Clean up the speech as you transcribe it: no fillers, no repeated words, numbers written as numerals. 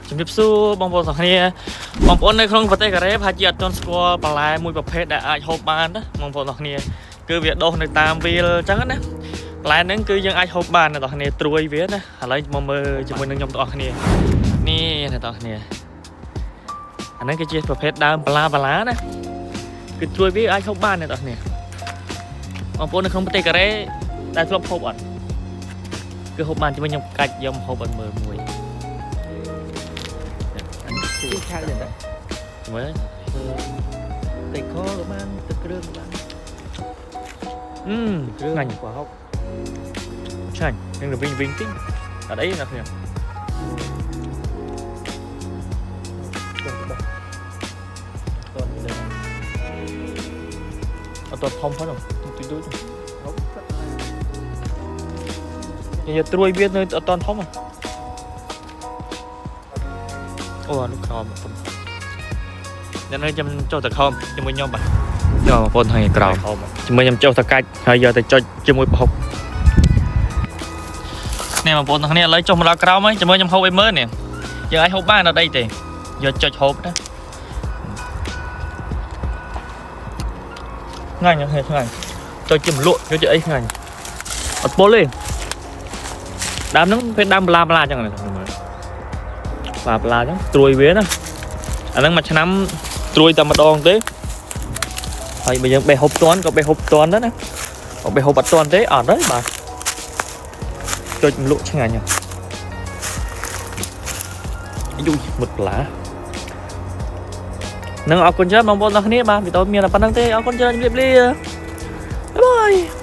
ជំរាបសួរបងប្អូនទាំងគ្នាបងប្អូននៅក្នុងប្រទេសកូរ៉េប្រហែលជាអត់ទាន់ស្គាល់បន្លែមួយប្រភេទដែលអាចហូបបានណាបងប្អូនទាំងគ្នាគឺវាដុះនៅតាមវាលអញ្ចឹងណាបន្លែហ្នឹងគឺយើងអាចហូបបានអ្នកទាំងគ្នាត្រួយវាណាឥឡូវមកមើលជាមួយនឹងខ្ញុំទាំងអស់គ្នានេះអ្នកទាំងគ្នាអាហ្នឹងគឺជាប្រភេទដើមបន្លាណាគឺត្រួយវាអាចហូបបានអ្នកទាំងគ្នាបងប្អូននៅក្នុងប្រទេសកូរ៉េដែលធ្លាប់ហូបអត់គឺហូបបានជាមួយខ្ញុំកាច់យកហូបឲ្យមើលមួយទីខៅដែរមើលតែខក៏បានទឹកគ្រឿងក៏បានគ្រឿងងាញ់quáហូបឆ្ងាញ់នឹងទៅវិញតិចអត់អីណាខ្ញុំអត់ធំផងទូចយកត្រួយវានៅអត់ធំអូអានោះក្រោមបងប្អូនអ្នកនៅខ្ញុំចុះទៅខំជាមួយខ្ញុំបាទយកបងប្អូនថ្ងៃក្រោមជាមួយខ្ញុំចុះទៅកាច់ហើយយកទៅចុចជាមួយប្រហុកនេះបងប្អូនទាំងគ្នាឥឡូវចុះមកដល់ក្រោមហើយជាមួយខ្ញុំហូបឲ្យមើលនេះយើងអាចហូបបានអត់អីទេយកចុចហូបណាងាញ់ហ្នឹងចុចជាមលក់យកជាអីងាញ់អត់ពុលទេដើមហ្នឹងពេលដើមបន្លាអញ្ចឹងណាបន្លាអញ្ចឹងត្រួយវាណាអាហ្នឹងមួយឆ្នាំត្រួយតែម្ដងទេហើយបើយើងបេះហូបតន់ក៏បេះហូបតន់ដែរណាបើបេះហូបអត់តន់ទេអត់ទេបាទចុចមលក់ឆ្ងាញ់យូយមុតបន្លានឹងអរគុណច្រើនបងប្អូនទាំងគ្នាបាទវីដេអូមានតែប៉ុណ្្នឹងទេអរគុណច្រើនជម្រាបលាបាយបាយ